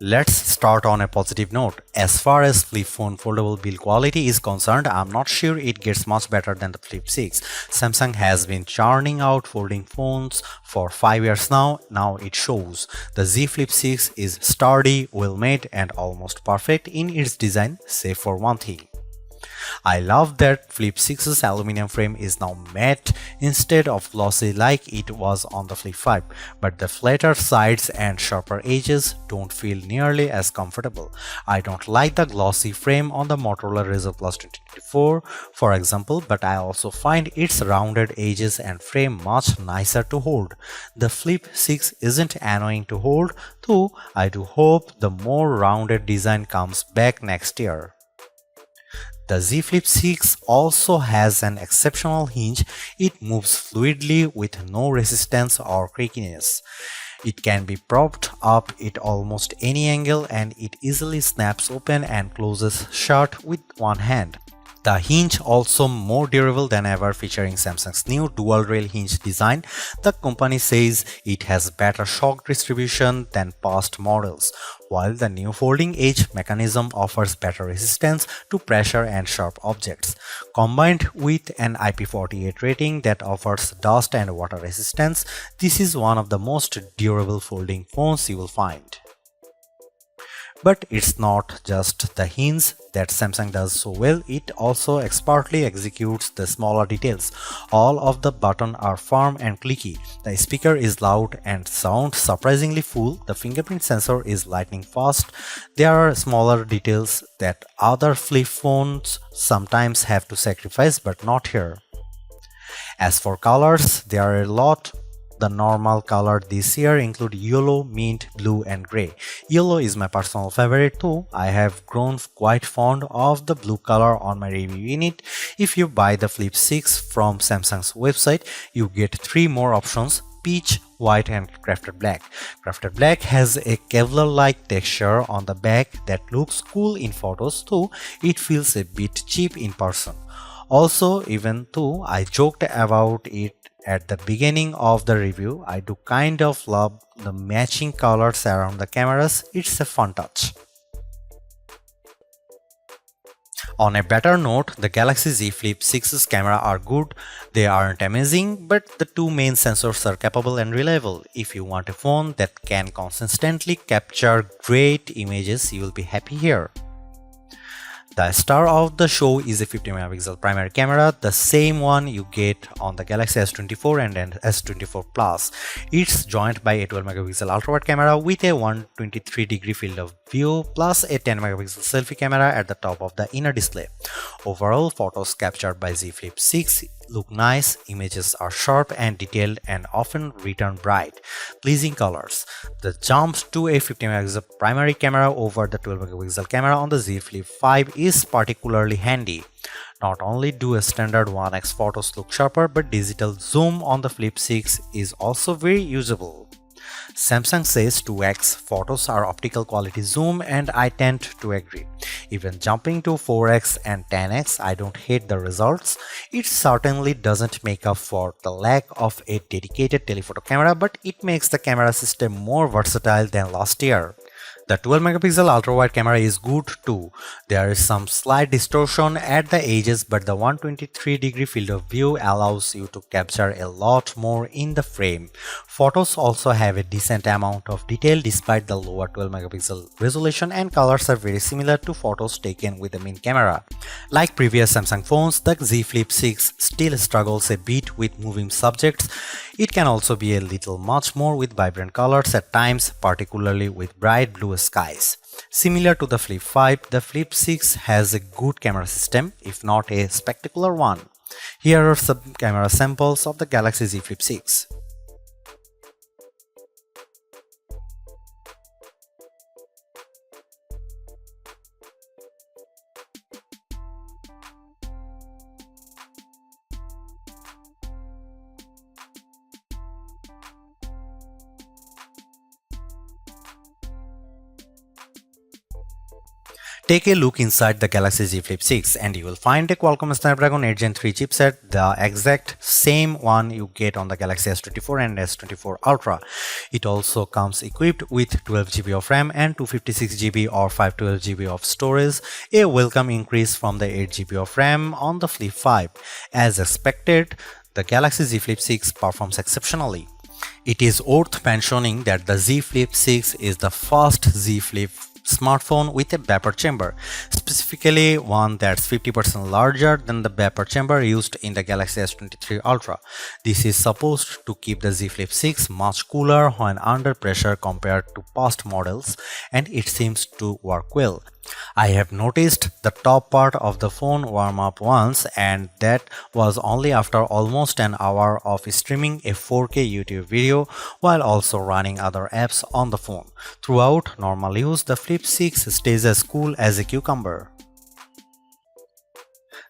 Let's start on a positive note. As far as flip phone foldable build quality is concerned, I'm not sure it gets much better than the Flip 6. Samsung has been churning out folding phones for 5 years now. Now it shows. The Z Flip 6 is sturdy, well made and almost perfect in its design, save for one thing. I love that Flip 6's aluminum frame is now matte instead of glossy like it was on the Flip 5, but the flatter sides and sharper edges don't feel nearly as comfortable. I don't like the glossy frame on the Motorola Razr Plus 2024, for example, but I also find its rounded edges and frame much nicer to hold. The Flip 6 isn't annoying to hold, though I do hope the more rounded design comes back next year. The Z Flip 6 also has an exceptional hinge. It moves fluidly with no resistance or creakiness. It can be propped up at almost any angle and it easily snaps open and closes shut with one hand. The hinge also more durable than ever, featuring Samsung's new dual rail hinge design. The company says it has better shock distribution than past models, while the new folding edge mechanism offers better resistance to pressure and sharp objects. Combined with an IP48 rating that offers dust and water resistance, this is one of the most durable folding phones you will find. But it's not just the hinge that Samsung does so well, it also expertly executes the smaller details. All of the buttons are firm and clicky, the speaker is loud and sounds surprisingly full, the fingerprint sensor is lightning fast. There are smaller details that other flip phones sometimes have to sacrifice, but not here. As for colors, there are a lot. The normal colors this year include yellow, mint, blue and grey. Yellow is my personal favorite too. I have grown quite fond of the blue color on my review unit. If you buy the Flip 6 from Samsung's website, you get 3 more options: peach, white and crafted black. Crafted black has a Kevlar-like texture on the back that looks cool in photos, though it feels a bit cheap in person. Also, even though I joked about it at the beginning of the review, I do kind of love the matching colors around the cameras. It's a fun touch. On a better note, the Galaxy Z Flip 6's camera are good. They aren't amazing, but the two main sensors are capable and reliable. If you want a phone that can consistently capture great images, you will be happy here. The star of the show is a 50MP primary camera, the same one you get on the Galaxy S24 and S24 Plus. It's joined by a 12MP ultra-wide camera with a 123-degree field of view plus a 10MP selfie camera at the top of the inner display. Overall, photos captured by Z Flip 6 look nice, images are sharp and detailed and often return bright, pleasing colors. The jump to a 50MP primary camera over the 12MP camera on the Z Flip 5 is particularly handy. Not only do a standard 1x photos look sharper, but digital zoom on the Flip 6 is also very usable. Samsung says 2x photos are optical quality zoom, and I tend to agree. Even jumping to 4x and 10x, I don't hate the results. It certainly doesn't make up for the lack of a dedicated telephoto camera, but it makes the camera system more versatile than last year. The 12MP ultra-wide camera is good too. There is some slight distortion at the edges, but the 123-degree field of view allows you to capture a lot more in the frame. Photos also have a decent amount of detail despite the lower 12MP resolution, and colors are very similar to photos taken with the main camera. Like previous Samsung phones, the Z Flip 6 still struggles a bit with moving subjects. It can also be a little much more with vibrant colors at times, particularly with bright blue skies. Similar to the Flip 5, the Flip 6 has a good camera system, if not a spectacular one. Here are some camera samples of the Galaxy Z Flip 6. Take a look inside the Galaxy Z Flip 6 and you will find a Qualcomm Snapdragon 8 Gen 3 chipset, the exact same one you get on the Galaxy S24 and S24 Ultra. It also comes equipped with 12GB of RAM and 256GB or 512GB of storage, a welcome increase from the 8GB of RAM on the Flip 5. As expected, the Galaxy Z Flip 6 performs exceptionally. It is worth mentioning that the Z Flip 6 is the first Z Flip smartphone with a vapor chamber, specifically one that's 50% larger than the vapor chamber used in the Galaxy S23 Ultra. This is supposed to keep the Z Flip 6 much cooler when under pressure compared to past models, and it seems to work well. I have noticed the top part of the phone warm up once, and that was only after almost an hour of streaming a 4K YouTube video while also running other apps on the phone. Throughout normal use, the Flip 6 stays as cool as a cucumber.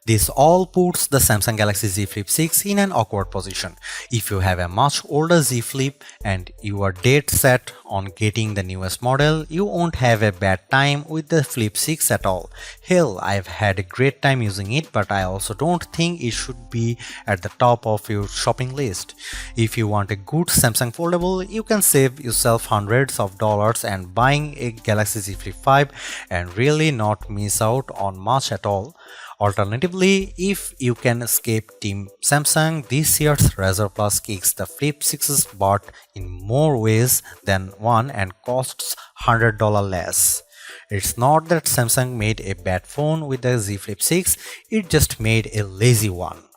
This all puts the Samsung Galaxy Z Flip 6 in an awkward position. If you have a much older Z Flip and you are dead set on getting the newest model, you won't have a bad time with the Flip 6 at all. Hell, I've had a great time using it, but I also don't think it should be at the top of your shopping list. If you want a good Samsung foldable, you can save yourself hundreds of dollars and buying a Galaxy Z Flip 5 and really not miss out on much at all. Alternatively, if you can escape Team Samsung, this year's Razr Plus kicks the Flip 6's butt in more ways than one and costs $100 less. It's not that Samsung made a bad phone with the Z Flip 6, it just made a lazy one.